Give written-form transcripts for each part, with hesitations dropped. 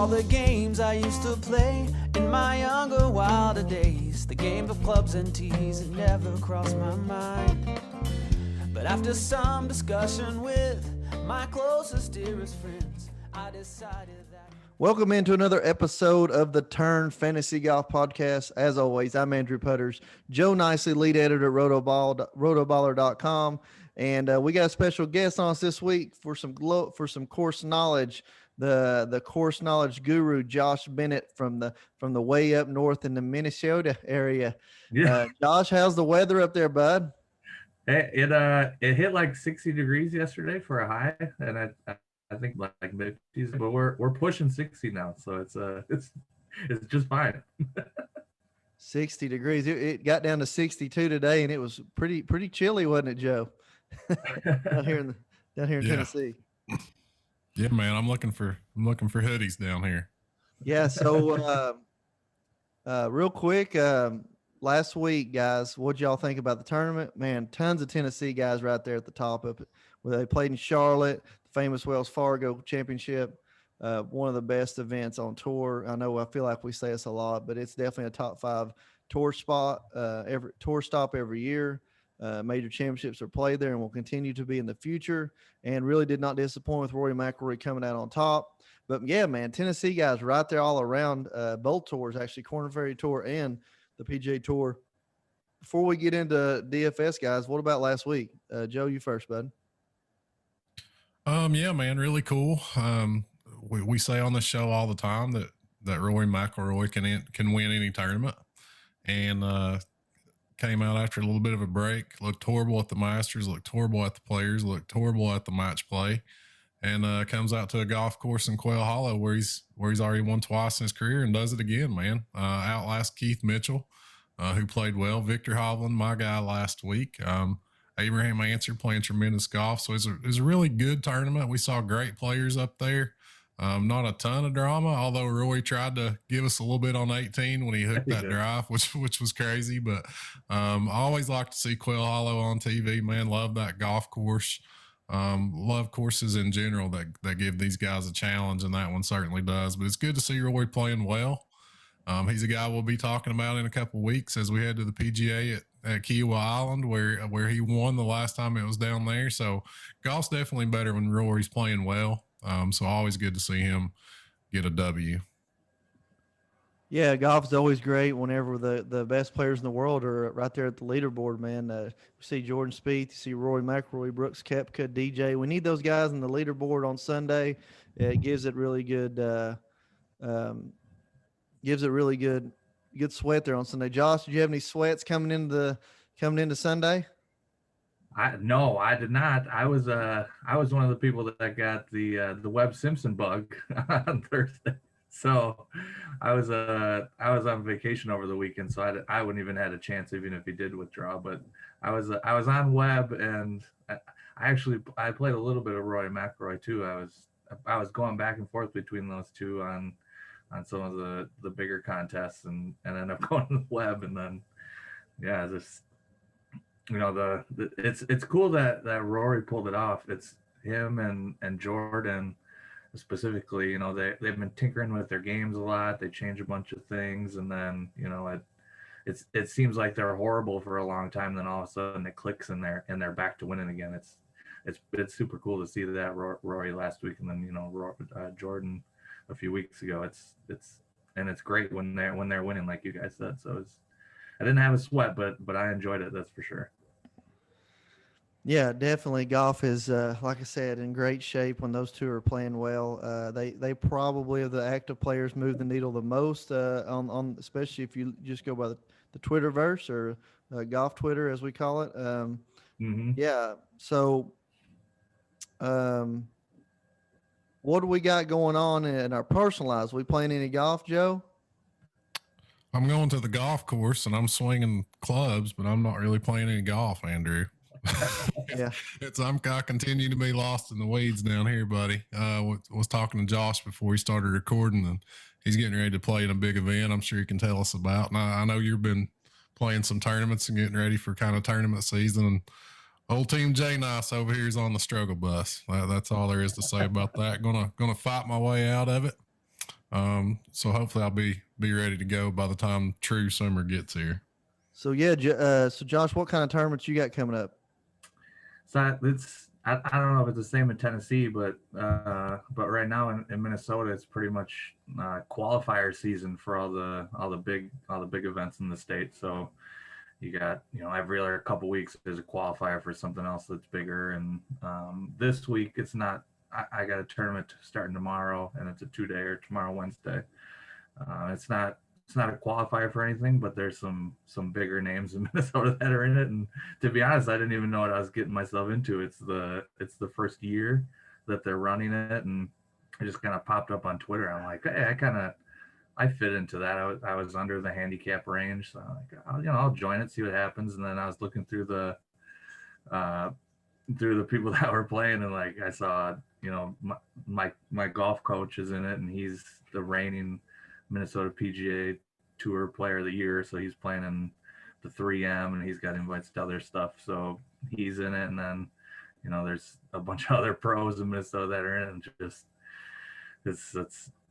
all the games I used to play in my younger, wilder days. The game of clubs and tees had never crossed my mind. But after some discussion with my closest, dearest friends, I decided that... Welcome into another episode of the Turn Fantasy Golf Podcast. As always, I'm AndrewPutters JoeNicely, lead editor at Rotoballer.com. And we got a special guest on us this week for some course knowledge. The course knowledge guru, Josh Bennett from the way up north in the Minnesota area. Yeah. Josh, how's the weather up there, bud? It hit like 60 degrees yesterday for a high, and I think like mid-50s, but we're pushing 60 now, so it's just fine. 60 degrees. It got down to 62 today, and it was pretty chilly, wasn't it, Joe? down here in Tennessee. Yeah, man, I'm looking for hoodies down here. Yeah. So, real quick, last week, guys, what'd y'all think about the tournament? Man, tons of Tennessee guys right there at the top of it. Where they played in Charlotte, the famous Wells Fargo Championship, one of the best events on tour. I feel like we say this a lot, but it's definitely a top 5 tour spot, every tour stop every year. Major championships are played there and will continue to be in the future, and really did not disappoint with Rory McIlroy coming out on top. But yeah, man, Tennessee guys right there all around both tours, actually, Korn Ferry Tour and the PGA Tour. Before we get into DFS, guys, what about last week? Joe, you first, bud. Yeah, man, really cool. We say on the show all the time that Rory McIlroy can win any tournament, and came out after a little bit of a break, looked horrible at the Masters, looked horrible at the Players, looked horrible at the match play, and comes out to a golf course in Quail Hollow where he's already won twice in his career and does it again, man. Outlast Keith Mitchell, who played well. Victor Hovland, my guy last week. Abraham Answer playing tremendous golf. So it was a really good tournament. We saw great players up there. Not a ton of drama, although Roy tried to give us a little bit on 18 when he hooked that drive, which was crazy. But I always like to see Quail Hollow on TV, man. Love that golf course. Love courses in general that give these guys a challenge, and that one certainly does. But it's good to see Roy playing well. He's a guy we'll be talking about in a couple of weeks as we head to the PGA at Kiowa Island, where he won the last time it was down there. So golf's definitely better when Rory's playing well. So always good to see him get a W. Yeah, golf is always great whenever the best players in the world are right there at the leaderboard, man. You see Jordan Spieth, you see Rory McIlroy, Brooks Koepka, DJ. We need those guys on the leaderboard on Sunday. It gives it really good good sweat there on Sunday. Josh, did you have any sweats coming into Sunday? No, I did not. I was one of the people that got the Webb Simpson bug on Thursday. So I was on vacation over the weekend, so I wouldn't even had a chance even if he did withdraw. But I was on Webb, and I played a little bit of Rory McIlroy too. I was going back and forth between those two on some of the bigger contests, and ended up going to Webb, and then just. It's cool that Rory pulled it off. It's him and Jordan specifically. They've been tinkering with their games a lot. They change a bunch of things, and then it seems like they're horrible for a long time. Then all of a sudden it clicks and they're back to winning again. It's super cool to see that Rory last week, and then Jordan a few weeks ago. It's great when they're winning, like you guys said. So I didn't have a sweat, but I enjoyed it. That's for sure. Yeah, definitely. Golf is, like I said, in great shape when those two are playing well. They probably, of the active players, move the needle the most on especially if you just go by the Twitterverse or golf Twitter, as we call it. Yeah. So, what do we got going on in our personal lives? We playing any golf, Joe? I'm going to the golf course and I'm swinging clubs, but I'm not really playing any golf, Andrew. Yeah, I continue to be lost in the weeds down here, buddy. Was talking to Josh before he started recording, and he's getting ready to play in a big event. I'm sure he can tell us about. And I know you've been playing some tournaments and getting ready for kind of tournament season. And old Team J Nice over here is on the struggle bus. That's all there is to say about that. Gonna fight my way out of it. So hopefully I'll be ready to go by the time true summer gets here. So yeah, so Josh, what kind of tournaments you got coming up? So I don't know if it's the same in Tennessee, but right now in Minnesota, it's pretty much qualifier season for all the big events in the state. So you got, every other couple weeks there's a qualifier for something else that's bigger. And this week it's not. I got a tournament starting tomorrow, and it's a 2-day tomorrow Wednesday. It's not a qualifier for anything, but there's some bigger names in Minnesota that are in it. And to be honest, I didn't even know what I was getting myself into. It's the first year that they're running it, and it just kind of popped up on Twitter. I'm like, hey, I fit into that. I was under the handicap range, so I'm like, I'll join it, see what happens. And then I was looking through the people that were playing, and like I saw, my golf coach is in it, and he's the reigning Minnesota PGA Tour Player of the Year, so he's playing in the 3M, and he's got invites to other stuff, so he's in it. And then, there's a bunch of other pros in Minnesota that are in it, and just it's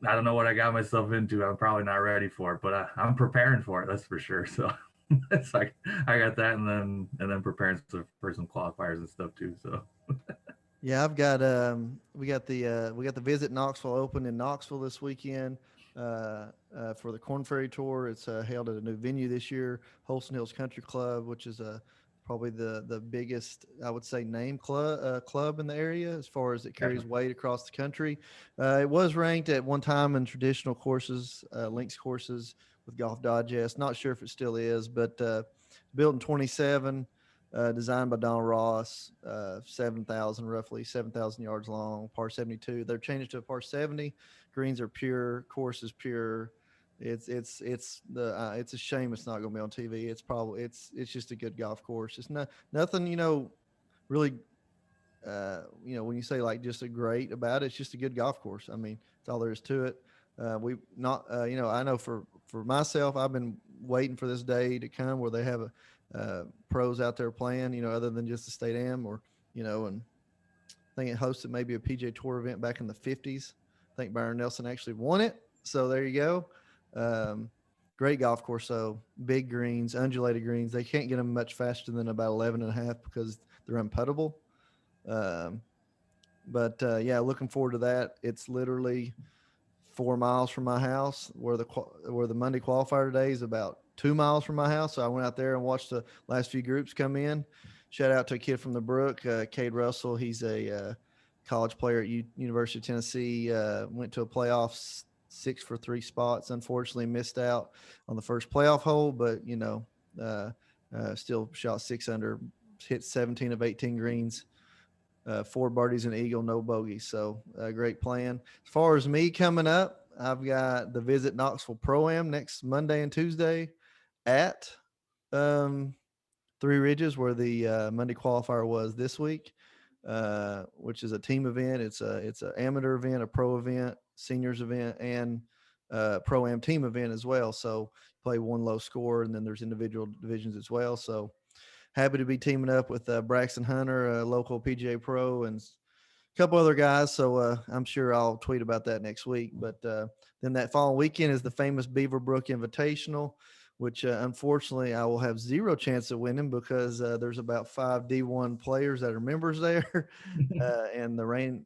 I don't know what I got myself into. I'm probably not ready for it, but I'm preparing for it, that's for sure. So it's like I got that, and then preparing for some qualifiers and stuff too. So Yeah, I've got we got the Visit Knoxville Open in Knoxville this weekend for the Corn Ferry Tour. It's held at a new venue this year, Holston Hills Country Club, which is probably the biggest, I would say, name club in the area as far as it carries weight across the country. It was ranked at one time in traditional courses, links courses with Golf Digest. Not sure if it still is, but built in 27. Designed by Donald Ross, roughly 7,000 yards long, par 72. They're changed to a par 70. Greens are pure, course is pure. It's a shame it's not going to be on TV. It's just a good golf course. It's nothing, really, when you say like just a great about it, it's just a good golf course. I mean, that's all there is to it. I know for myself, I've been waiting for this day to come where they have pros out there playing, other than just the State Am, or, and I think it hosted maybe a PGA Tour event back in the 50s. I think Byron Nelson actually won it. So there you go. Great golf course. So big greens, undulated greens. They can't get them much faster than about 11.5 because they're unputtable. Yeah, looking forward to that. It's literally 4 miles from my house, where the Monday qualifier today is about 2 miles from my house. So I went out there and watched the last few groups come in. Shout out to a kid from the Brook, Cade Russell. He's a college player at University of Tennessee. Went to a playoff 6 for 3 spots. Unfortunately, missed out on the first playoff hole, but still shot 6 under, hit 17 of 18 greens. 4 birdies and eagle, no bogey. So great plan. As far as me coming up, I've got the Visit Knoxville Pro-Am next Monday and Tuesday at Three Ridges, where the Monday qualifier was this week, which is a team event. It's an amateur event, a pro event, seniors event, and Pro-Am team event as well. So play one low score, and then there's individual divisions as well. So happy to be teaming up with Braxton Hunter, a local PGA pro, and a couple other guys. So I'm sure I'll tweet about that next week. But then that following weekend is the famous Beaver Brook Invitational, which unfortunately I will have zero chance of winning because there's about 5 D1 players that are members there. And the rain,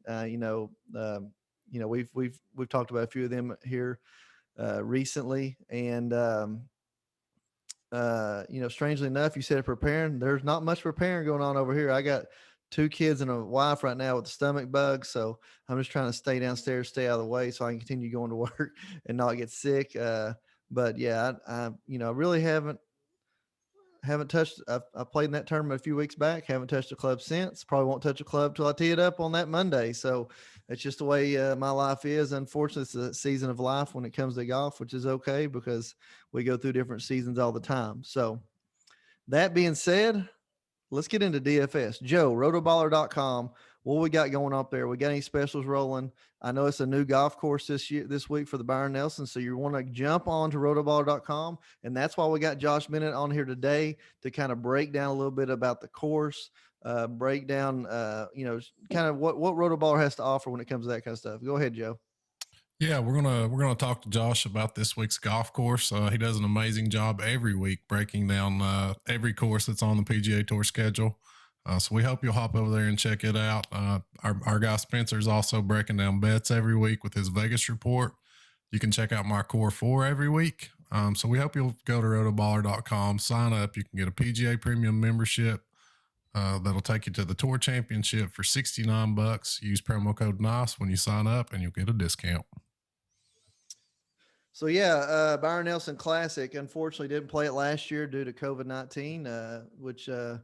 we've talked about a few of them here recently. And, strangely enough, you said preparing. There's not much preparing going on over here. I got 2 kids and a wife right now with the stomach bug, so I'm just trying to stay downstairs, stay out of the way, so I can continue going to work and not get sick. But yeah, I really haven't touched. I played in that tournament a few weeks back. Haven't touched a club since. Probably won't touch a club till I tee it up on that Monday. So it's just the way my life is. Unfortunately, it's a season of life when it comes to golf, which is okay because we go through different seasons all the time. So that being said, let's get into DFS. Joe, rotoballer.com. What we got going up there? We got any specials rolling? I know it's a new golf course this week for the Byron Nelson, so you want to jump on to rotoballer.com, and that's why we got Josh Bennett on here today to kind of break down a little bit about the course, break down, kind of what Rotoballer has to offer when it comes to that kind of stuff. Go ahead, Joe. Yeah, we're gonna talk to Josh about this week's golf course. He does an amazing job every week breaking down every course that's on the PGA Tour schedule. So we hope you'll hop over there and check it out. Our guy Spencer is also breaking down bets every week with his Vegas report. You can check out my Core 4 every week. So we hope you'll go to rotoballer.com, sign up. You can get a PGA Premium membership. That'll take you to the Tour Championship for $69. Use promo code NICE when you sign up, and you'll get a discount. So yeah, Byron Nelson Classic unfortunately didn't play it last year due to COVID-19, which I'm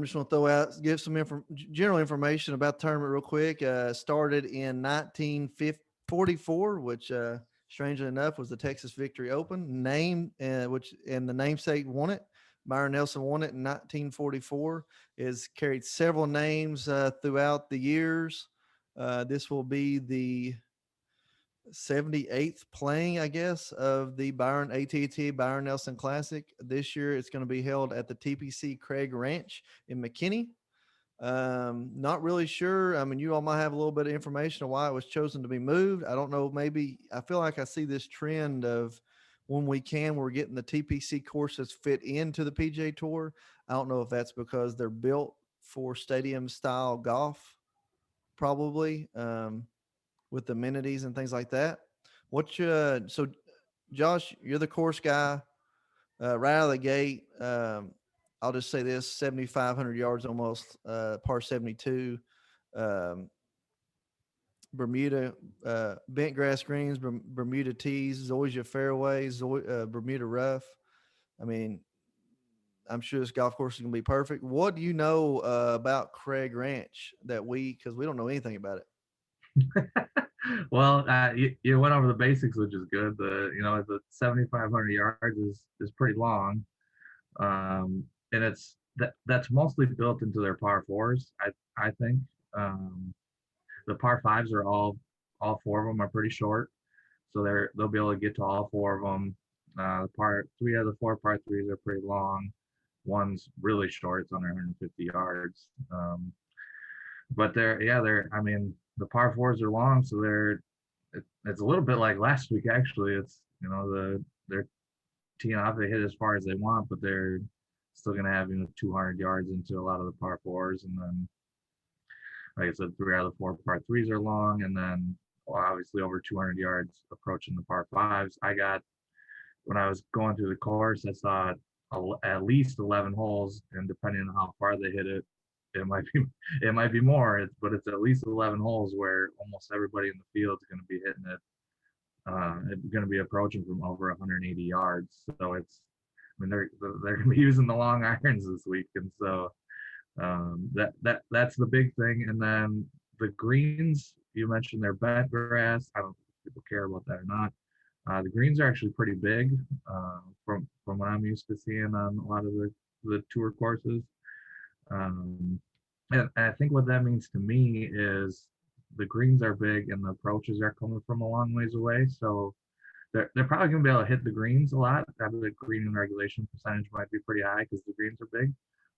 just going to give some general information about the tournament real quick. Started in 1944, which strangely enough was the Texas Victory Open, and the namesake won it. Byron Nelson won it in 1944. Has carried several names throughout the years. This will be the 78th playing, I guess, of the AT&T Byron Nelson Classic. This year it's going to be held at the TPC Craig Ranch in McKinney. Not really sure. I mean, you all might have a little bit of information on why it was chosen to be moved. I don't know. Maybe I feel like I see this trend of when we're getting the TPC courses fit into the PGA Tour. I don't know if that's because they're built for stadium style golf, probably. With amenities and things like that. So Josh, you're the course guy, right out of the gate. I'll just say this: 7,500 yards almost, par 72, Bermuda, bent grass greens, Bermuda tees, Zoysia fairways, Bermuda rough. I mean, I'm sure this golf course is going to be perfect. What do you know about Craig Ranch because we don't know anything about it? Well, you went over the basics, which is good. The 7,500 yards is pretty long, and that's mostly built into their par fours. I think the par fives are all four of them are pretty short, so they'll be able to get to all four of them. The par three out of the four par threes are pretty long. One's really short; it's under 150 yards. But I mean, the par fours are long, so it's a little bit like last week actually. It's they're teeing off, they hit as far as they want, but they're still gonna have 200 yards into a lot of the par fours, and then like I said, three out of the four par threes are long, and then obviously over 200 yards approaching the par fives. When I was going through the course, I saw at least 11 holes, and depending on how far they hit it, it might be more, but it's at least 11 holes where almost everybody in the field is going to be hitting it. It's going to be approaching from over 180 yards. So they're going to be using the long irons this week, and so that's the big thing. And then the greens, you mentioned they're bent grass. I don't know if people care about that or not. The greens are actually pretty big from what I'm used to seeing on a lot of the tour courses. And I think what that means to me is the greens are big and the approaches are coming from a long ways away. So they're probably going to be able to hit the greens a lot. The green and regulation percentage might be pretty high because the greens are big.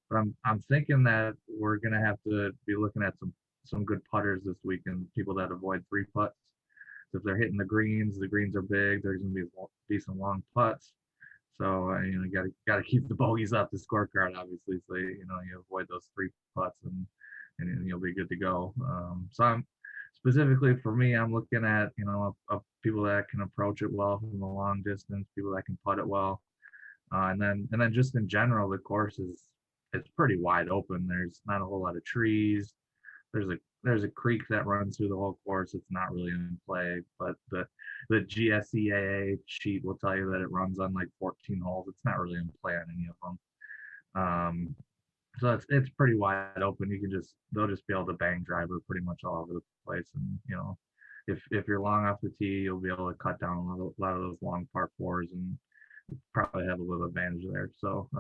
But I'm thinking that we're going to have to be looking at some good putters this week and people that avoid three putts. So if they're hitting the greens are big. There's going to be some long putts. So you got to keep the bogeys off the scorecard, obviously. So you avoid those three putts and you'll be good to go. So I'm specifically for me, I'm looking at people that can approach it well from a long distance, people that can putt it well, and then just in general, the course it's pretty wide open. There's not a whole lot of trees. There's a creek that runs through the whole course. It's not really in play, but the GSEAA sheet will tell you that it runs on like 14 holes. It's not really in play on any of them. So it's pretty wide open. They'll just be able to bang driver pretty much all over the place. And if you're long off the tee, you'll be able to cut down a lot of those long par fours and probably have a little advantage there. So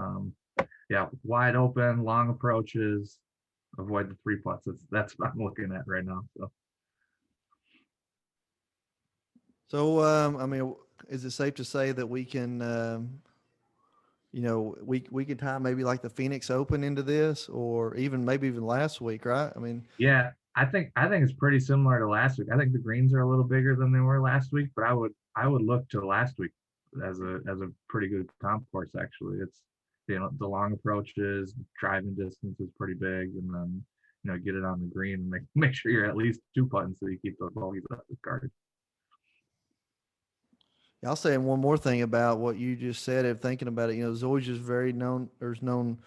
wide open, long approaches. Avoid the three putts. That's what I'm looking at right now. So, I mean, is it safe to say that we can, we can tie maybe like the Phoenix Open into this, or maybe even last week, right? I mean, yeah, I think it's pretty similar to last week. I think the greens are a little bigger than they were last week, but I would look to last week as a pretty good comp course actually. It's the long approaches, driving distance is pretty big, and then get it on the green and make sure you're at least two putting so you keep those bogeys up the card. I'll say one more thing about what you just said. If thinking about it, Zoy's just very known, or is known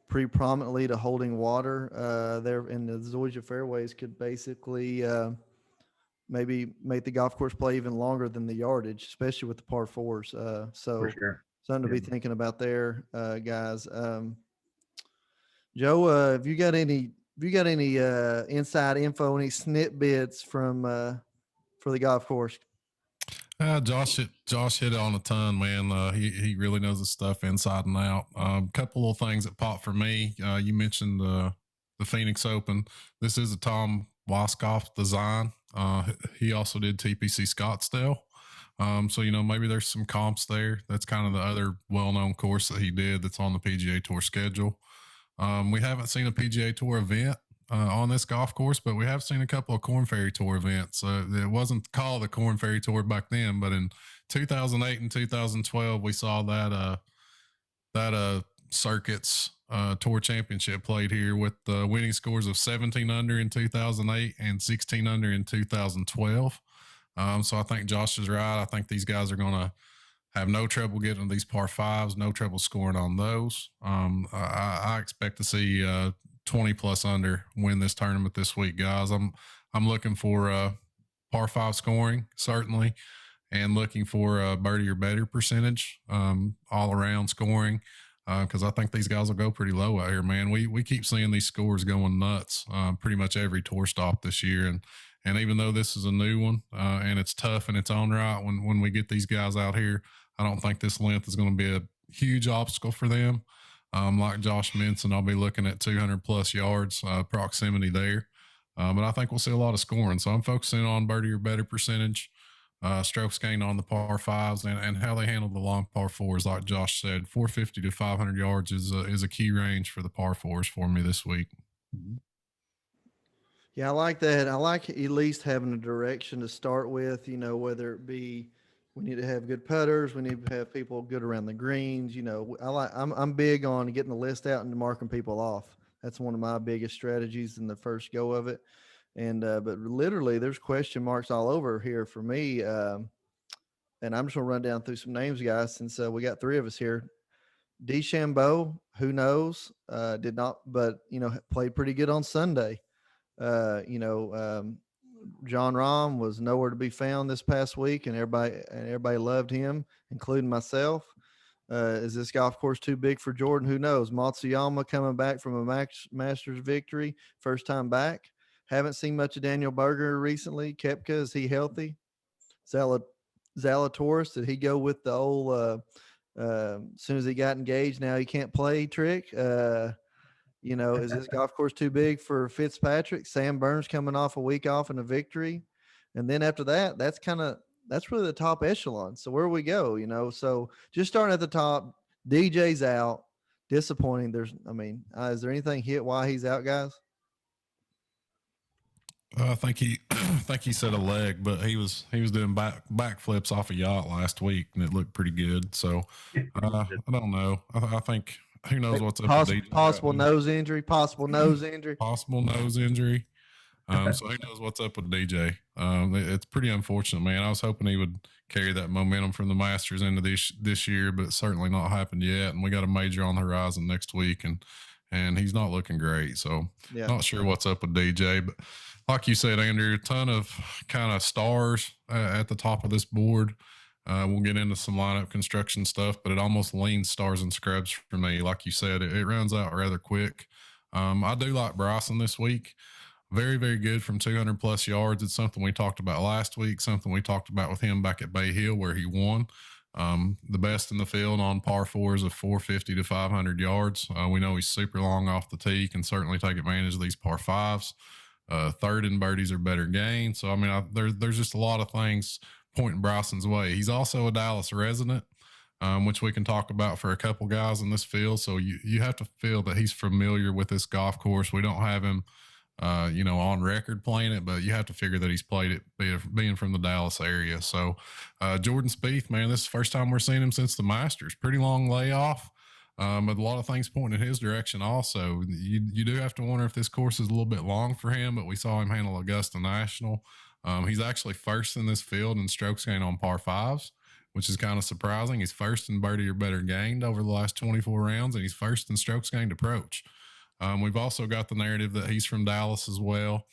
pretty prominently to holding water. There, and the Zoysia fairways could basically maybe make the golf course play even longer than the yardage, especially with the par fours. So For sure. something to be thinking about there, guys. Joe, have you got any inside info, any snippets from for the golf course? Josh hit it on a ton, man. He really knows his stuff inside and out. Couple of things that popped for me. You mentioned the Phoenix Open. This is a Tom Waskoff design. He also did TPC Scottsdale. So maybe there's some comps there. That's kind of the other well-known course that he did that's on the PGA Tour schedule. We haven't seen a PGA Tour event on this golf course, but we have seen a couple of Korn Ferry Tour events. It wasn't called the Korn Ferry Tour back then, but in 2008 and 2012, we saw that Circuits Tour Championship played here with winning scores of 17 under in 2008 and 16 under in 2012. So I think Josh is right. I think these guys are going to have no trouble getting these par fives, no trouble scoring on those. I expect to see 20 plus under win this tournament this week, guys. I'm looking for par five scoring, certainly, and looking for a birdie or better percentage all around scoring, because I think these guys will go pretty low out here, man. We keep seeing these scores going nuts pretty much every tour stop this year, and even though this is a new one and it's tough in its own right, when we get these guys out here, I don't think this length is going to be a huge obstacle for them. Like Josh mentioned, I'll be looking at 200 plus yards proximity there. But I think we'll see a lot of scoring. So I'm focusing on birdie or better percentage, strokes gained on the par fives, and how they handle the long par fours. Like Josh said, 450 to 500 yards is a key range for the par fours for me this week. Yeah, I like that. I like at least having a direction to start with, whether it be we need to have good putters, we need to have people good around the greens. I'm big on getting the list out and marking people off. That's one of my biggest strategies in the first go of it. And but literally there's question marks all over here for me. And I'm just gonna run down through some names, guys, since we got three of us here. DeChambeau, who knows? Did not, but played pretty good on Sunday. John Rahm was nowhere to be found this past week, and everybody loved him, including myself. Is this golf course too big for Jordan? Who knows? Matsuyama coming back from a Masters victory, first time back. Haven't seen much of Daniel Berger recently. Koepka, is he healthy? Zalatoris, did he go with the old as soon as he got engaged, now he can't play trick? Is this golf course too big for Fitzpatrick? Sam Burns coming off a week off and a victory. And then after that, that's really the top echelon. So where we go, so just starting at the top, DJ's out, disappointing. Is there anything hit why he's out, guys? I think he said a leg, but he was doing backflips off a yacht last week, and it looked pretty good. So I don't know. I think who knows what's up with DJ. Possible nose injury. Possible nose injury. So who knows what's up with DJ? It's pretty unfortunate, man. I was hoping he would carry that momentum from the Masters into this year, but it's certainly not happened yet. And we got a major on the horizon next week, and he's not looking great. So not sure what's up with DJ, but like you said, Andrew, a ton of kind of stars at the top of this board. We'll get into some lineup construction stuff, but it almost leans stars and scrubs for me. Like you said, it runs out rather quick. I do like Bryson this week. Very, very good from 200 plus yards. It's something we talked about last week, something we talked about with him back at Bay Hill where he won. The best in the field on par fours of 450 to 500 yards. We know he's super long off the tee, can certainly take advantage of these par fives. Third in birdies or better gain. So, there's just a lot of things pointing Bryson's way. He's also a Dallas resident, which we can talk about for a couple guys in this field. So you have to feel that he's familiar with this golf course. We don't have him on record playing it, but you have to figure that he's played it being from the Dallas area. So Jordan Spieth, man, this is the first time we're seeing him since the Masters. Pretty long layoff, but a lot of things pointing in his direction also. You do have to wonder if this course is a little bit long for him, but we saw him handle Augusta National. He's actually first in this field in strokes gained on par fives, which is kind of surprising. He's first in birdie or better gained over the last 24 rounds, and he's first in strokes gained approach. We've also got the narrative that he's from Dallas as well.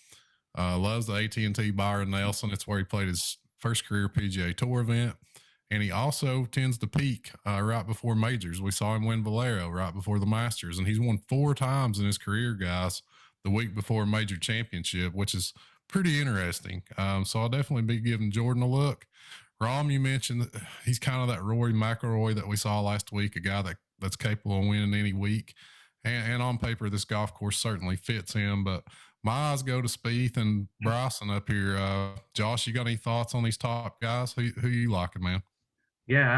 Loves the AT&T Byron Nelson. It's where he played his first career PGA Tour event. And he also tends to peak right before majors. We saw him win Valero right before the Masters, and he's won 4 times in his career, guys, the week before a major championship, which is pretty interesting. So I'll definitely be giving Jordan a look. Rom, you mentioned that he's kind of that Rory McIlroy that we saw last week, a guy that's capable of winning any week. And on paper, this golf course certainly fits him. But my eyes go to Spieth and Bryson up here. Josh, you got any thoughts on these top guys? Who you liking, man? Yeah,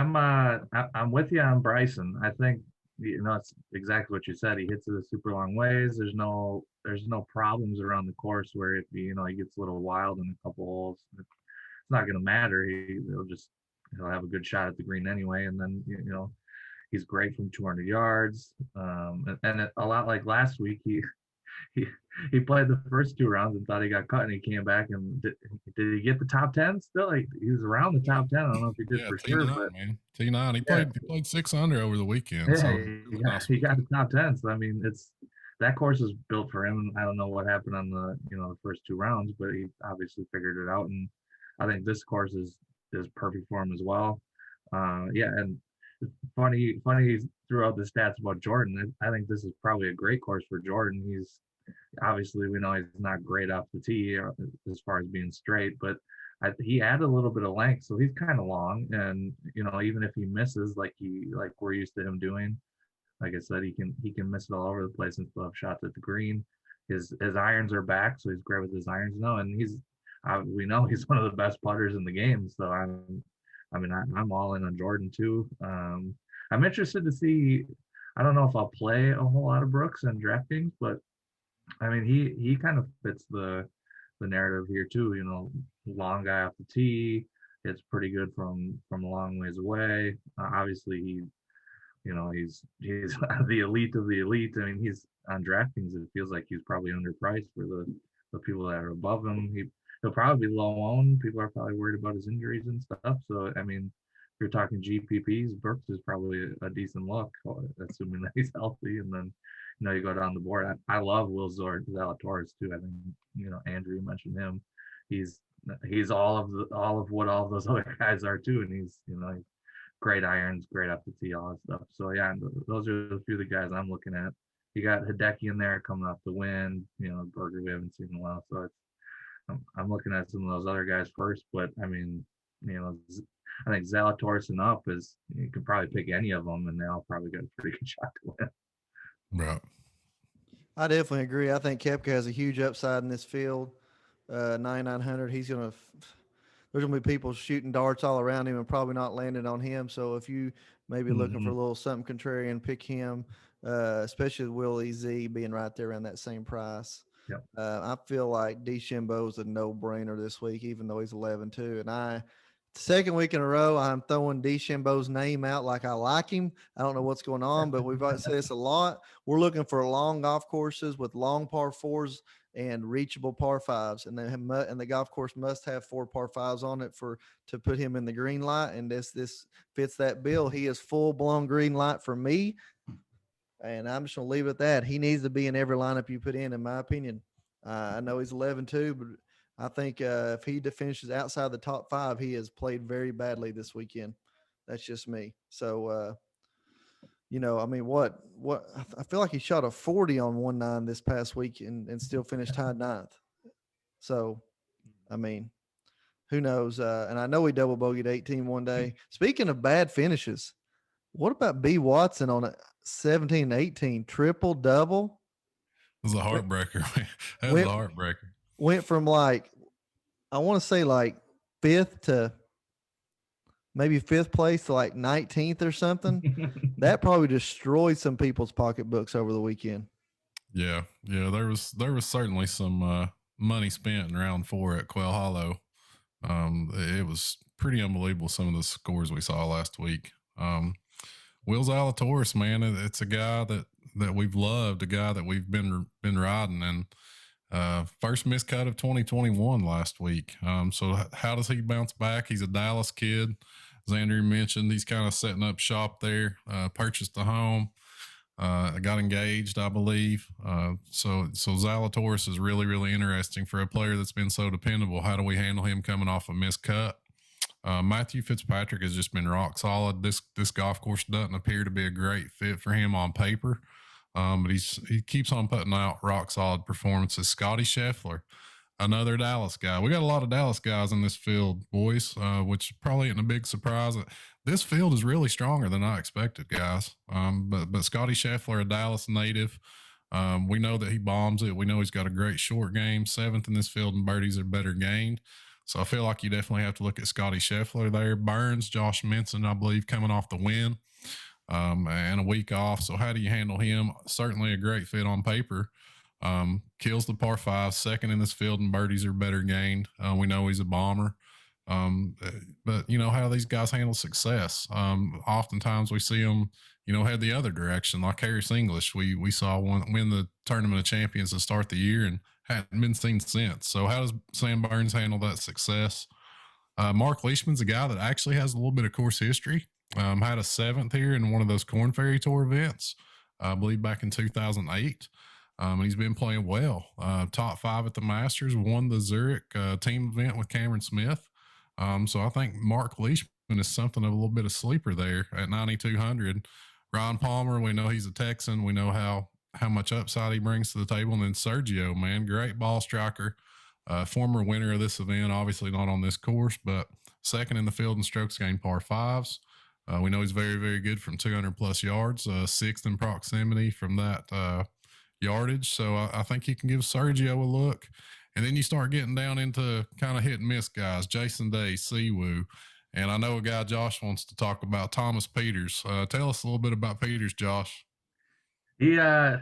I'm with you on Bryson. I think it's exactly what you said. He hits it a super long ways. There's no problems around the course where if he gets a little wild in a couple holes, it's not going to matter. He'll have a good shot at the green anyway, and then he's great from 200 yards. And a lot like last week, he played the first 2 rounds and thought he got cut, and he came back and did he get the top 10 still? He was around the top 10. I don't know if he did for sure, but T9, he played 6 under over the weekend. Yeah, so he got the top 10. So I mean, that course is built for him. I don't know what happened on the the first 2 rounds, but he obviously figured it out, and I think this course is perfect for him as well. And funny he threw out the stats about Jordan. I think this is probably a great course for Jordan. He's obviously, we know he's not great off the tee as far as being straight, but he added a little bit of length, so he's kind of long. And even if he misses like we're used to him doing, like I said, he can miss it all over the place and still have shots at the green. His irons are back, so he's great with his irons now, and we know he's one of the best putters in the game. So I'm all in on Jordan too. I'm interested to see. I don't know if I'll play a whole lot of Brooks and Draftkings, but I mean he kind of fits the narrative here too. Long guy off the tee, hits pretty good from a long ways away. Obviously he's the elite of the elite. I mean, he's on DraftKings. It feels like he's probably underpriced for the people that are above him. He'll probably be low owned. People are probably worried about his injuries and stuff. So, I mean, if you're talking GPPs, Brooks is probably a decent look, assuming that he's healthy. And then, you go down the board. I love Will Zalatoris too. I think, Andrew mentioned him. He's all of what all of those other guys are too. And he's great irons, great off the tee, all that stuff. So yeah, those are a few of the guys I'm looking at. You got Hideki in there coming off the win. Berger we haven't seen in a while. So I'm looking at some of those other guys first, but I mean, I think Zalatoris and up is, you can probably pick any of them and they all probably got a pretty good shot to win. Right. I definitely agree. I think Koepka has a huge upside in this field. 9,900. There's going to be people shooting darts all around him and probably not landing on him. So if you maybe looking for a little something contrarian, pick him, especially Will EZ being right there around that same price. Yep. I feel like DeChambeau is a no-brainer this week, even though he's 11-2. And second week in a row, I'm throwing DeChambeau's name out like I like him. I don't know what's going on, but we've said this a lot. We're looking for long golf courses with long par 4s and reachable par 5s, and the golf course must have 4 par 5s on it to put him in the green light. And this fits that bill. He is full-blown green light for me. And I'm just going to leave it at that. He needs to be in every lineup you put in my opinion. I know he's 11-2, but I think if he finishes outside the top 5, he has played very badly this weekend. That's just me. So, I mean, what I feel like he shot a 40 on 1-9 this past week and still finished tied 9th. So, I mean, who knows? And I know he double bogeyed 18 one day. Speaking of bad finishes, what about B. Watson on a 17-18 triple double? It was a heartbreaker. That was a heartbreaker. Went from I want to say 5th to maybe 5th place to 19th or something. That probably destroyed some people's pocketbooks over the weekend. Yeah. There was certainly some money spent in round 4 at Quail Hollow. It was pretty unbelievable some of the scores we saw last week. Will Zalatoris, man, it's a guy that we've loved, a guy that we've been riding, and first miscut of 2021 last week. So how does he bounce back? He's a Dallas kid. As Andrew mentioned, he's kind of setting up shop there, purchased a home, got engaged, I believe. So Zalatoris is really, really interesting for a player that's been so dependable. How do we handle him coming off a miscut? Matthew Fitzpatrick has just been rock solid. This golf course doesn't appear to be a great fit for him on paper, but he keeps on putting out rock solid performances. Scotty Sheffler, another Dallas guy. We got a lot of Dallas guys in this field, boys, which probably isn't a big surprise. This field is really stronger than I expected, guys. But Scotty Sheffler, a Dallas native, we know that he bombs it. We know he's got a great short game, 7th in this field, and birdies are better gained. So I feel like you definitely have to look at Scotty Sheffler there. Burns, Josh Minson, I believe, coming off the win and a week off. So how do you handle him? Certainly a great fit on paper. Kills the par 5, 2nd in this field, and birdies are better gained. We know he's a bomber. But you know how these guys handle success. Oftentimes we see them, head the other direction, like Harris English. We saw win the Tournament of Champions to start the year and hadn't been seen since. So how does Sam Burns handle that success? Mark Leishman's a guy that actually has a little bit of course history. Had a 7th here in one of those Corn Ferry Tour events, I believe back in 2008. And he's been playing well. Top 5 at the Masters, won the Zurich team event with Cameron Smith. So I think Mark Leishman is something of a little bit of sleeper there at 9,200. Ron Palmer, we know he's a Texan. We know how much upside he brings to the table. And then Sergio, man, great ball striker, former winner of this event, obviously not on this course, but 2nd in the field in strokes gained par 5s. We know he's very, very good from 200 plus yards, 6th in proximity from that yardage. So I think he can give Sergio a look. And then you start getting down into kind of hit and miss guys, Jason Day, Siwoo. And I know a guy Josh wants to talk about, Thomas Peters. Tell us a little bit about Peters, Josh. Yeah,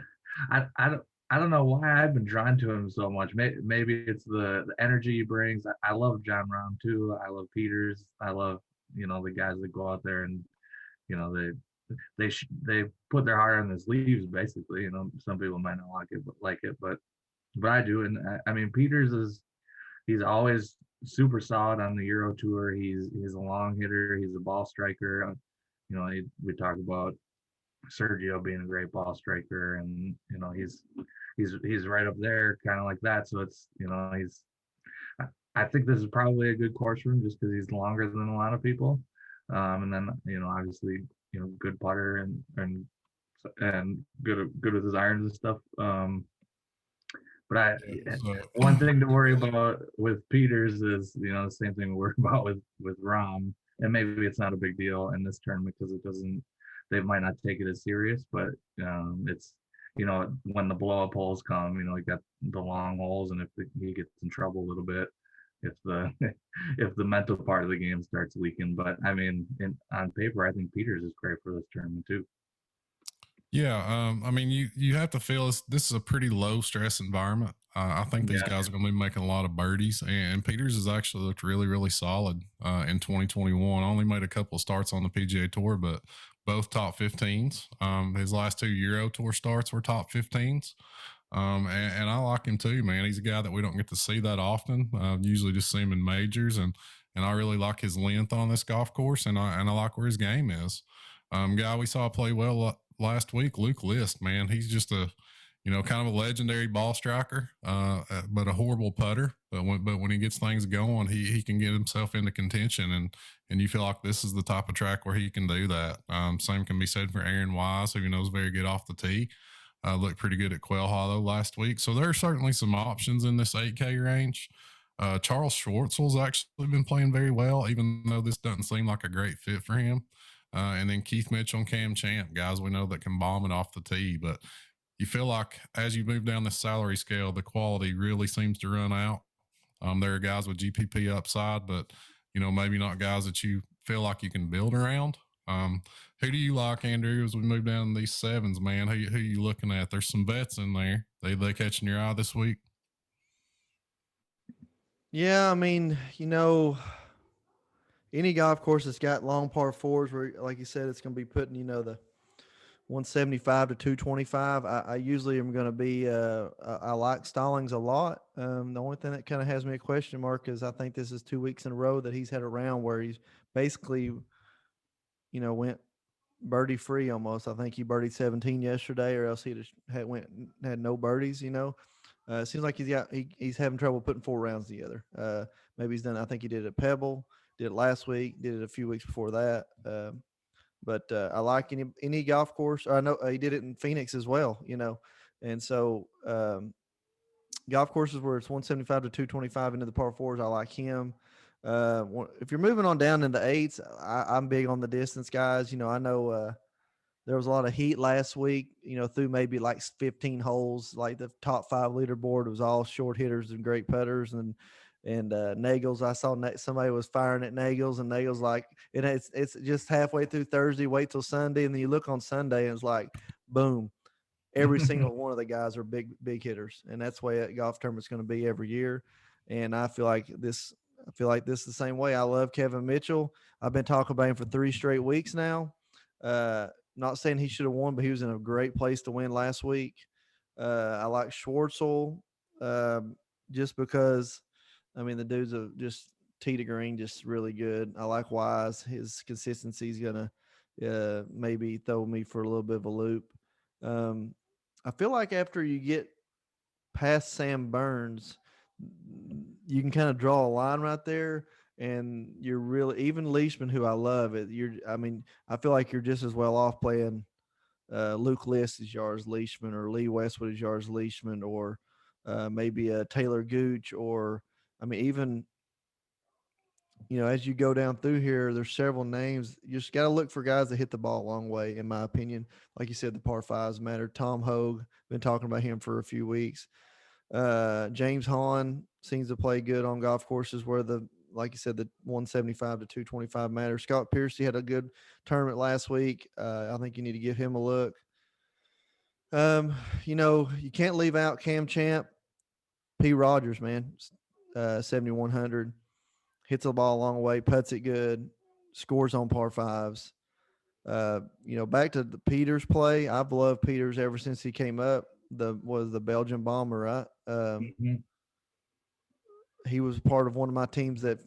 I don't know why I've been drawn to him so much. Maybe it's the energy he brings. I love John Rahm too. I love Peters. I love, the guys that go out there and, they put their heart on their sleeves, basically. Some people might not like it, but I do. And I mean, Peters he's always super solid on the Euro Tour. He's a long hitter. He's a ball striker. We talk about Sergio being a great ball striker, and he's right up there, kind of like that. So it's I think this is probably a good course for him just because he's longer than a lot of people. And then obviously good putter and good with his irons and stuff. But one thing to worry about with Peters is the same thing we worry about with Rahm, and maybe it's not a big deal in this tournament because they might not take it as serious, but it's when the blow up holes come, you got the long holes, and if he gets in trouble a little bit, if the mental part of the game starts leaking. But I mean, on paper, I think Peters is great for this tournament too. Yeah, I mean, you have to feel this is a pretty low stress environment. I think these guys are going to be making a lot of birdies, and Peters has actually looked really, really solid in 2021. Only made a couple of starts on the PGA Tour, but both top 15s. His last 2 Euro Tour starts were top 15s. And I like him too, man. He's a guy that we don't get to see that often. Usually just see him in majors, and I really like his length on this golf course, and I like where his game is. Guy we saw play well last week, Luke List, man. He's just a kind of a legendary ball striker, but a horrible putter. But when he gets things going, he can get himself into contention, and you feel like this is the type of track where he can do that. Same can be said for Aaron Wise, who knows very good off the tee. Looked pretty good at Quail Hollow last week. So there are certainly some options in this 8K range. Charles Schwartzel's actually been playing very well, even though this doesn't seem like a great fit for him. And then Keith Mitchell and Cam Champ, guys we know that can bomb it off the tee. But you feel like as you move down the salary scale, the quality really seems to run out. There are guys with GPP upside, but maybe not guys that you feel like you can build around. Who do you like, Andrew, as we move down these sevens, man? Who you looking at? There's some bets in there. They catching your eye this week? Yeah, I mean, any golf course that's got long par fours where, like you said, it's going to be putting, the 175 to 225. I usually am going to be, I like Stallings a lot. The only thing that kind of has me a question mark is I think this is 2 weeks in a row that he's had a round where he's basically, went birdie free almost. I think he birdied 17 yesterday, or else he'd had no birdies. It seems like he's having trouble putting 4 rounds together. Maybe he's done. I think he did it at Pebble, did it last week, did it a few weeks before that. But I like any golf course. I know he did it in Phoenix as well. And so golf courses where it's 175 to 225 into the par fours, I like him. If you're moving on down into eights, I'm big on the distance guys. I know there was a lot of heat last week, through maybe like 15 holes. Like the top 5 leaderboard was all short hitters and great putters. And Nagels, I saw somebody was firing at Nagels, and Nagels like it's just halfway through Thursday, wait till Sunday, and then you look on Sunday and it's like boom, every single one of the guys are big hitters, and that's the way a golf tournament's going to be every year. And I feel like this is the same way. I love Kevin Mitchell. I've been talking about him for 3 straight weeks now. Not saying he should have won, but he was in a great place to win last week. I like Schwartzel just because, I mean, the dude's just tee to green, just really good. I like Wise. His consistency is going to maybe throw me for a little bit of a loop. I feel like after you get past Sam Burns, you can kind of draw a line right there, and you're really, even Leishman, who I love, I feel like you're just as well off playing Luke List as yours Leishman, or Lee Westwood as yours Leishman, or maybe Taylor Gooch, or even as you go down through here, there's several names. You just got to look for guys that hit the ball a long way, in my opinion. Like you said, the par fives matter. Tom Hogue, been talking about him for a few weeks. James Hahn seems to play good on golf courses where like you said, the 175 to 225 matters. Scott Piercy had a good tournament last week. I think you need to give him a look. You can't leave out Cam Champ. P. Rogers, man, 7,100. Hits the ball a long way, puts it good, scores on par fives. Back to the Peters play. I've loved Peters ever since he came up. Was the Belgian bomber, right? He was part of one of my teams that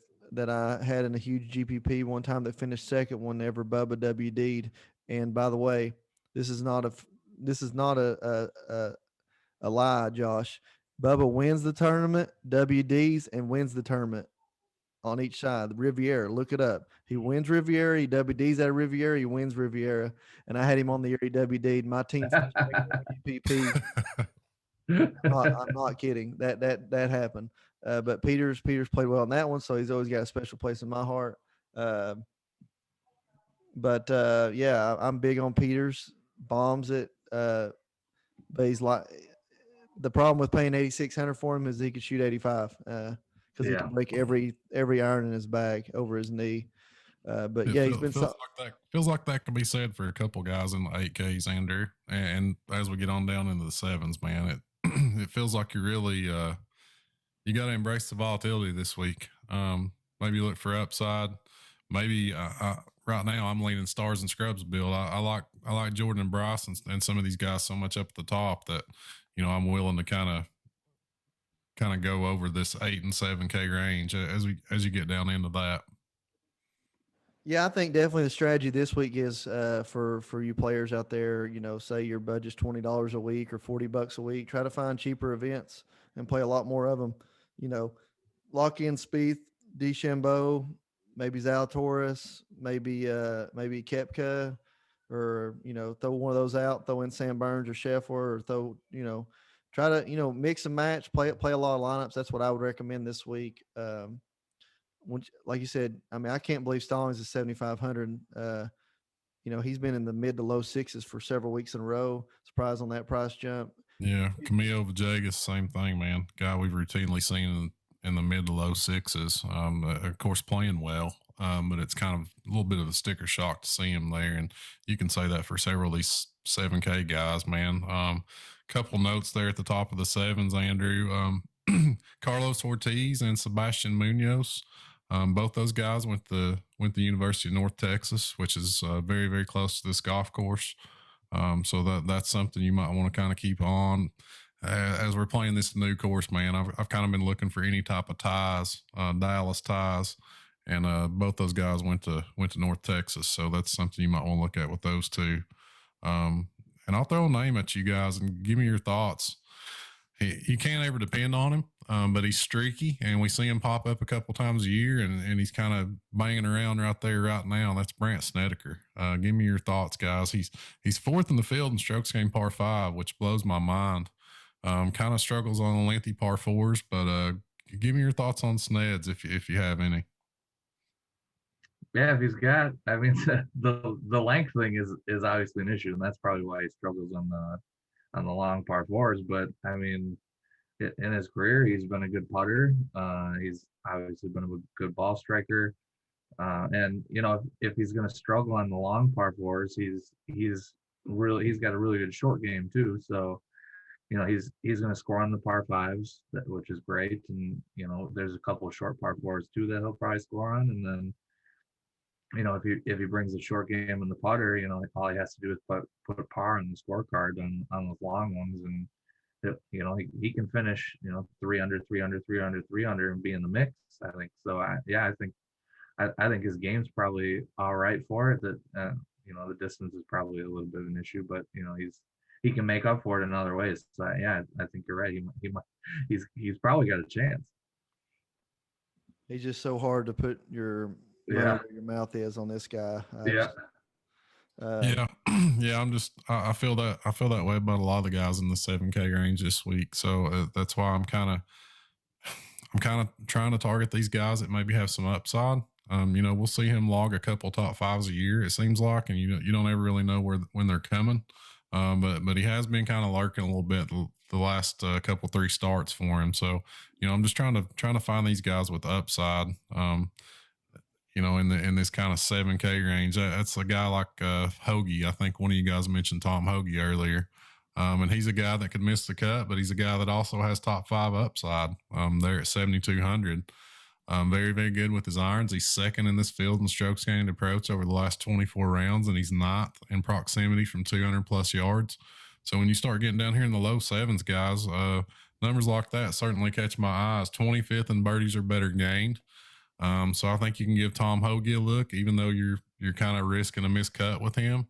I had in a huge GPP one time that finished second whenever Bubba WD'd. And by the way, this is not a lie, Josh. Bubba wins the tournament, WDs, and wins the tournament on each side. The Riviera, look it up. He wins Riviera, he WDs at Riviera, he wins Riviera. And I had him on the year he WD'd. My team finished GPP. I'm not kidding. That happened. But Peters played well in that one, so he's always got a special place in my heart. Yeah, I'm big on Peters. Bombs it. But he's like, the problem with paying 8,600 for him is he could shoot 85 because he can break every iron in his bag over his knee. Feels like that could be said for a couple guys in the 8Ks, Andrew. And as we get on down into the sevens, man, it feels like you really you got to embrace the volatility this week. Maybe look for upside. Maybe right now I'm leaning stars and scrubs build. I like Jordan and Bryce and some of these guys so much up at the top that I'm willing to kind of go over this 8 and 7K range as you get down into that. Yeah, I think definitely the strategy this week is for you players out there, say your budget's $20 a week or $40 a week, try to find cheaper events and play a lot more of them. Lock in Spieth, DeChambeau, maybe Zalatoris, maybe Koepka, or throw one of those out, throw in Sam Burns or Scheffler, or try to mix and match, play a lot of lineups. That's what I would recommend this week. Like you said, I can't believe Stallings is 7,500. He's been in the mid to low sixes for several weeks in a row. Surprised on that price jump. Yeah, Camille Villegas, same thing, man. Guy we've routinely seen in the mid to low sixes. Of course, playing well. but it's kind of a little bit of a sticker shock to see him there. And you can say that for several of these 7K guys, man. Couple notes there at the top of the sevens, Andrew. Carlos Ortiz and Sebastian Munoz. Both those guys went to University of North Texas, which is very, very close to this golf course. So that's something you might want to kind of keep on as we're playing this new course, man. I've kind of been looking for any type of ties, Dallas ties, and both those guys went to North Texas. So that's something you might want to look at with those two. And I'll throw a name at you guys and give me your thoughts. You can't ever depend on him, but he's streaky, and we see him pop up a couple times a year, and he's kind of banging around right there right now. That's Brant Snedeker. Give me your thoughts, guys. He's fourth in the field in strokes gained par 5, which blows my mind. Kind of struggles on the lengthy par 4s, but give me your thoughts on Sneds if you have any. Yeah, if he's got, I mean, the length thing is obviously an issue, and that's probably why he struggles on the long par 4s. But I mean, in his career, he's been a good putter. He's obviously been a good ball striker. And you know, if he's going to struggle on the long par 4s, he's got a really good short game too. So, you know, he's going to score on the par 5s, which is great. And you know, there's a couple of short par 4s too that he'll probably score on. And then, you know, if he brings the short game in the putter, you know, all he has to do is put a par on the scorecard on those long ones, and you know, he can finish, you know, 300, 300, 300, 300 and be in the mix. I think so. I think his game's probably all right for it. That you know, the distance is probably a little bit of an issue, but you know, he can make up for it in other ways. So yeah, I think you're right. He's probably got a chance. He's just so hard to put your money where your mouth is on this guy. Yeah. I feel that way about a lot of the guys in the 7K range this week. So that's why I'm kind of trying to target these guys that maybe have some upside. You know, we'll see him log a couple top 5s a year, it seems like, and you don't ever really know when they're coming. But he has been kind of lurking a little bit the last couple 3 starts for him. So, you know, I'm just trying to find these guys with upside. You know, in this kind of 7K range. That's a guy like Hoagie. I think one of you guys mentioned Tom Hoagie earlier. And he's a guy that could miss the cut, but he's a guy that also has top 5 upside there at 7,200. Very, very good with his irons. He's second in this field in strokes gained approach over the last 24 rounds, and he's 9th in proximity from 200 plus yards. So when you start getting down here in the low 7s, guys, numbers like that certainly catch my eyes. 25th in birdies or better gained. So I think you can give Tom Hoagie a look, even though you're kind of risking a miscut with him.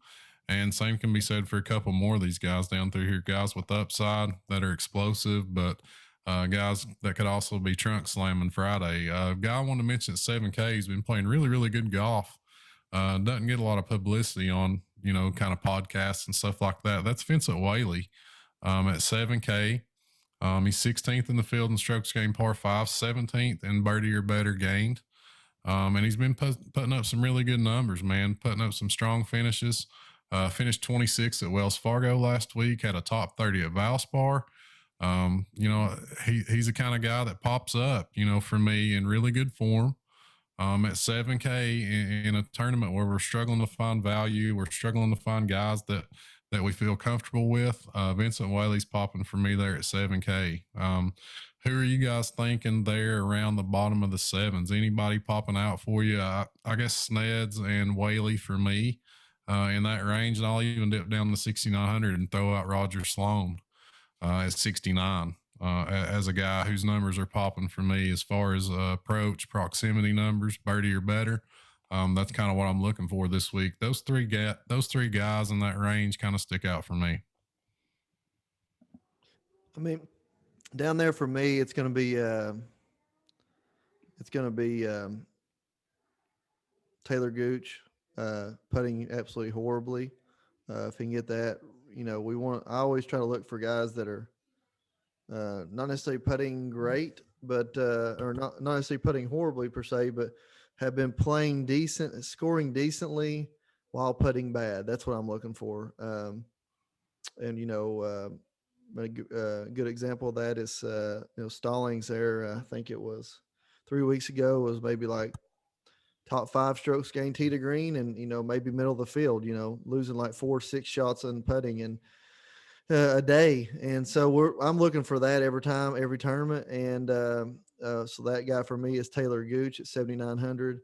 And same can be said for a couple more of these guys down through here, guys with upside that are explosive, but guys that could also be trunk slamming Friday. Guy I want to mention at 7K, he's been playing really, really good golf. Doesn't get a lot of publicity on, you know, kind of podcasts and stuff like that. That's Vincent Whaley at 7K. He's 16th in the field in strokes gained par 5, 17th in birdie or better gained. And he's been putting up some really good numbers, man, putting up some strong finishes. Finished 26th at Wells Fargo last week, had a top 30 at Valspar. You know, he's the kind of guy that pops up, you know, for me in really good form. At 7K in a tournament where we're struggling to find value, we're struggling to find guys that we feel comfortable with. Vincent Whaley's popping for me there at 7K. Who are you guys thinking there around the bottom of the 7s? Anybody popping out for you? I guess Sneds and Whaley for me in that range. And I'll even dip down to 6,900 and throw out Roger Sloan at 69 as a guy whose numbers are popping for me as far as approach, proximity numbers, birdie or better. That's kind of what I'm looking for this week. Those three guys in that range kind of stick out for me. I mean, down there for me, it's going to be Taylor Gooch putting absolutely horribly. If he can get that, you know, I always try to look for guys that are not necessarily putting great, but or not necessarily putting horribly per se, but have been playing decent, scoring decently while putting bad. That's what I'm looking for. And, you know, a good example of that is, you know, Stallings there. I think it was 3 weeks ago was maybe like top 5 strokes gained tee to green, and maybe middle of the field. Losing like 4-6 shots on putting and a day, and so I'm looking for that every tournament, and so that guy for me is Taylor Gooch at 7,900.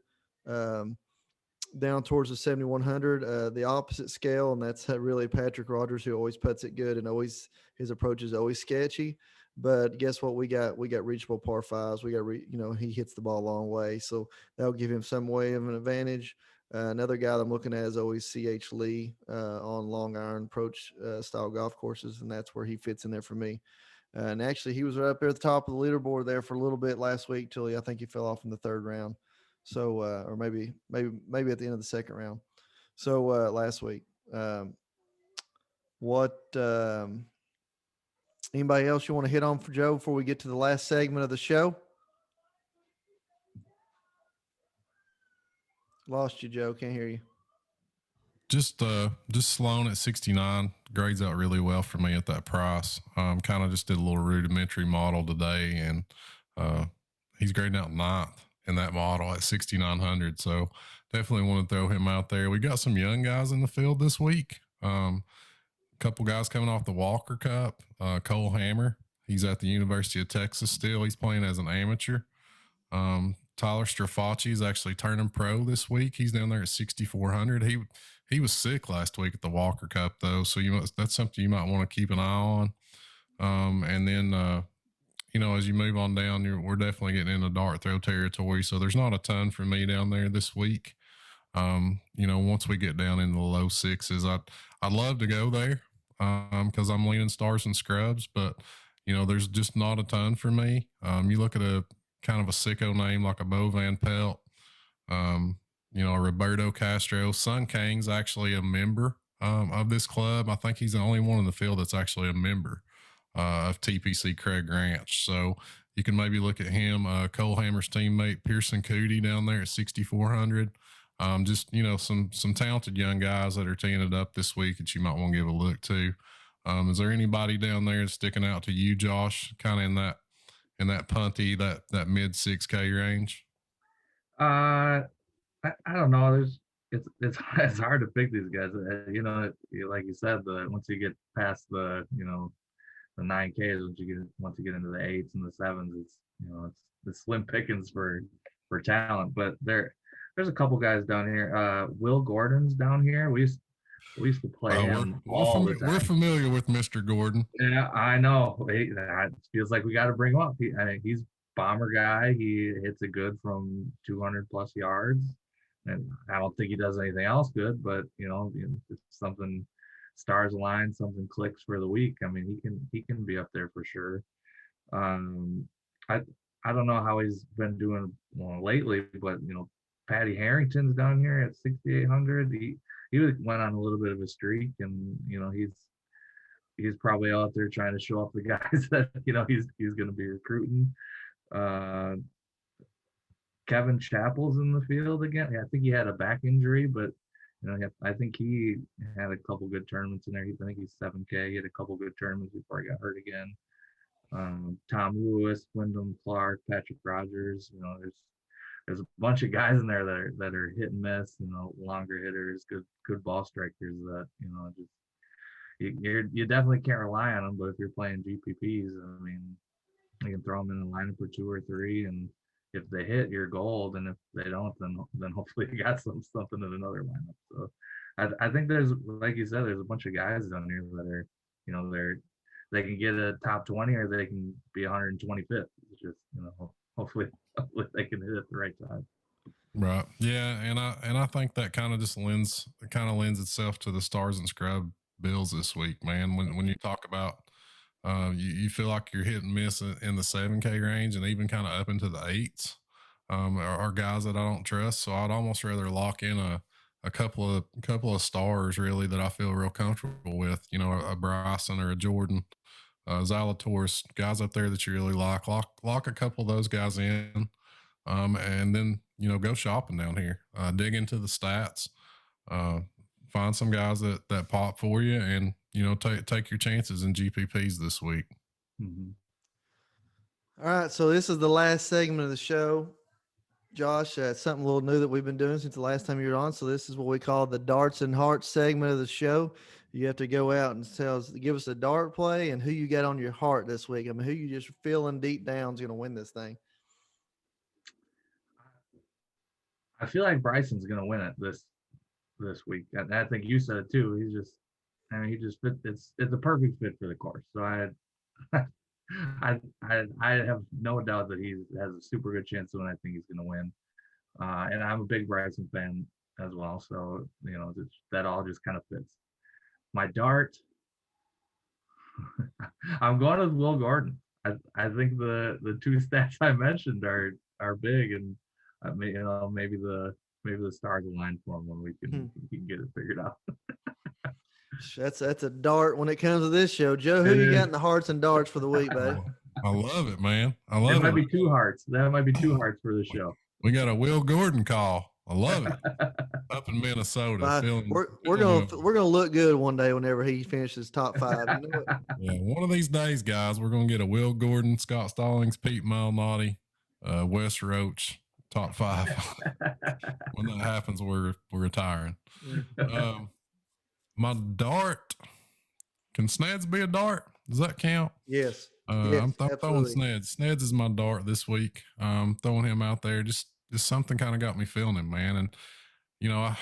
Down towards the 7,100, the opposite scale, and that's really Patrick Rogers, who always puts it good, and always his approach is always sketchy. But guess what? We got reachable par fives. We got he hits the ball a long way, so that'll give him some way of an advantage. Another guy that I'm looking at is always C.H. Lee on long iron approach style golf courses, and that's where he fits in there for me. And actually, he was right up there at the top of the leaderboard there for a little bit last week till I think he fell off in the 3rd round. So, or maybe at the end of the 2nd round. So last week, anybody else you want to hit on for Joe before we get to the last segment of the show? Lost you, Joe. Can't hear you. Just Sloan at 69 grades out really well for me at that price. Kind of just did a little rudimentary model today, and he's grading out 9th in that model at 6,900. So definitely want to throw him out there. We got some young guys in the field this week. A couple guys coming off the Walker Cup. Cole Hammer, he's at the University of Texas still. He's playing as an amateur. Tyler Strafacci is actually turning pro this week. He's down there at 6,400. He was sick last week at the Walker Cup though, so that's something you might want to keep an eye on. And then as you move on down, we're definitely getting into dart throw territory. So there's not a ton for me down there this week. Once we get down into the low 6s, I'd love to go there because I'm leaning stars and scrubs, but there's just not a ton for me. You look at a kind of a sicko name like a Bo Van Pelt, a Roberto Castro. Sun Kang's actually a member of this club. I think he's the only one in the field that's actually a member of TPC Craig Ranch. So you can maybe look at him. Cole Hammer's teammate Pearson Cootie down there at 6,400. Just some talented young guys that are teeing it up this week that you might want to give a look to. Is there anybody down there sticking out to you, Josh? Kind of in that punty, that mid 6K range? I don't know. It's hard to pick these guys. Like you said, once you get past the 9Ks, once you get into the 8s and the 7s, it's the slim pickings for talent. But there's a couple guys down here. Will Gordon's down here. We used to play him all the time. We're familiar with Mr. Gordon. Yeah, I know. It feels like we got to bring him up. He's bomber guy. He hits it good from 200 plus yards, and I don't think he does anything else good. But if something stars align, something clicks for the week, I mean, he can be up there for sure. I don't know how he's been doing lately, but Patty Harrington's down here at 6,800. He went on a little bit of a streak, and he's probably out there trying to show off the guys that he's going to be recruiting. Kevin Chappell's in the field again. Yeah, I think he had a back injury, but I think he had a couple good tournaments in there. I think he's 7K. He had a couple good tournaments before he got hurt again. Tom Lewis, Wyndham Clark, Patrick Rogers. There's a bunch of guys in there that are hit and miss. Longer hitters, good ball strikers. That just you definitely can't rely on them. But if you're playing GPPs, I mean, you can throw them in a lineup for 2 or 3, and if they hit, you're gold. And if they don't, then hopefully you got something in another lineup. So I think there's, like you said, there's a bunch of guys down here that are, they can get a top 20 or they can be 125th. It's just, hopefully they can hit at the right time. Right. Yeah. And I think that kind of just lends itself to the stars and scrub bills this week, man. When you talk about, you feel like you're hit and miss in the 7K range and even kind of up into the 8s, are guys that I don't trust. So I'd almost rather lock in a couple of stars really that I feel real comfortable with, a Bryson or a Jordan, Zalatoris, guys up there that you really like. Lock a couple of those guys in, and then go shopping down here. Dig into the stats, find some guys that pop for you, and take your chances in GPPs this week. Mm-hmm. All right, so this is the last segment of the show. Josh, something a little new that we've been doing since the last time you were on. So this is what we call the Darts and Hearts segment of the show. You have to go out and give us a dart play and who you got on your heart this week. I mean, who you just feeling deep down is going to win this thing. I feel like Bryson's going to win it this week. I think you said it too. He just fit. It's a perfect fit for the course. So I have no doubt that he has a super good chance of winning. I think he's going to win. And I'm a big Bryson fan as well. So, that all just kind of fits. My dart, I'm going with Will Gordon. I think the two stats I mentioned are big, and maybe the stars align for him when we can get it figured out. That's a dart when it comes to this show. Joe, who you got in the hearts and darts for the week, buddy? I love it, man. I love it. That might be two hearts. That might be two hearts for the show. We got a Will Gordon call. I love it. Up in Minnesota. We're gonna look good one day whenever he finishes top 5. You know what? Yeah, one of these days, guys, we're gonna get a Will Gordon, Scott Stallings, Pete Malnati, Wes Roach top 5. When that happens, we're retiring. My dart. Can Sneds be a dart? Does that count? Yes. I'm throwing Sneds. Sneds is my dart this week. Throwing him out there. Just something kind of got me feeling him, man. And I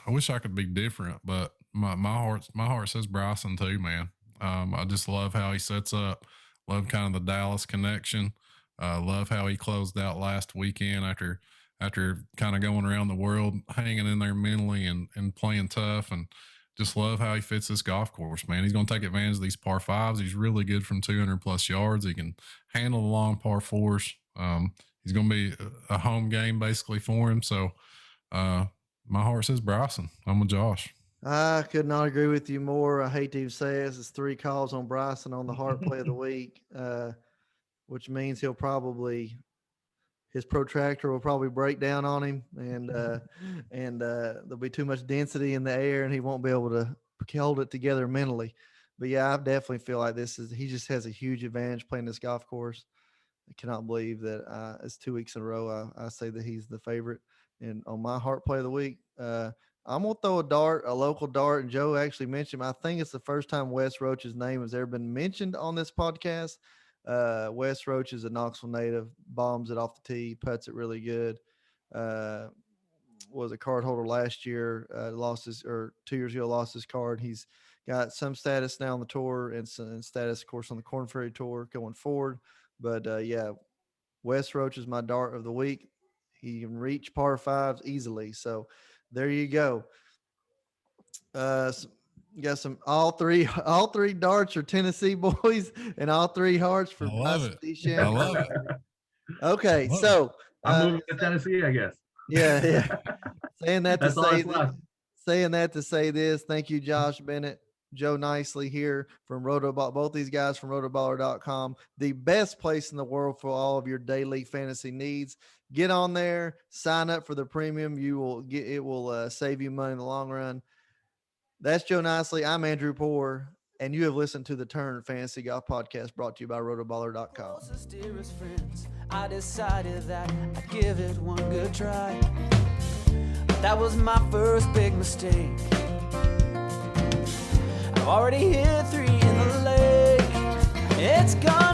wish I could be different, but my heart says Bryson too, man. I just love how he sets up. Love kind of the Dallas connection. Love how he closed out last weekend after kind of going around the world, hanging in there mentally and playing tough, and just love how he fits this golf course, man. He's going to take advantage of these par 5s. He's really good from 200 plus yards. He can handle the long par 4s. He's going to be a home game basically for him. So my heart says Bryson. I'm with Josh. I could not agree with you more. I hate to even say this. It's 3 calls on Bryson on the heart play of the week, which means his protractor will probably break down on him, and there'll be too much density in the air, and he won't be able to hold it together mentally. But yeah, I definitely feel like he just has a huge advantage playing this golf course. I cannot believe that it's 2 weeks in a row. I say that he's the favorite. And on my heart play of the week, I'm going to throw a local dart. And Joe actually mentioned him. I think it's the first time Wes Roach's name has ever been mentioned on this podcast. Wes Roach is a Knoxville native, bombs it off the tee, putts it really good. Was a card holder last year, 2 years ago, lost his card. He's got some status now on the tour and some status, of course, on the Korn Ferry Tour going forward. But yeah, Wes Roach is my dart of the week. He can reach par 5s easily. So there you go. You got all three darts are Tennessee boys, and all 3 hearts for Bryson DeChambeau. I love it. Okay, so I'm moving to Tennessee, I guess. Yeah. Saying that to say this. Thank you, Josh Bennett, JoeNicely here from Rotoballer. Both these guys from Rotoballer.com, the best place in the world for all of your daily fantasy needs. Get on there, sign up for the premium. It will save you money in the long run. That's JoeNicely. I'm Andrew Poor, and you have listened to the Turn Fantasy Golf Podcast brought to you by Rotoballer.com. Dearest friends, I decided that I'd give it one good try. But that was my first big mistake. I've already hit 3 in the lake. It's gone.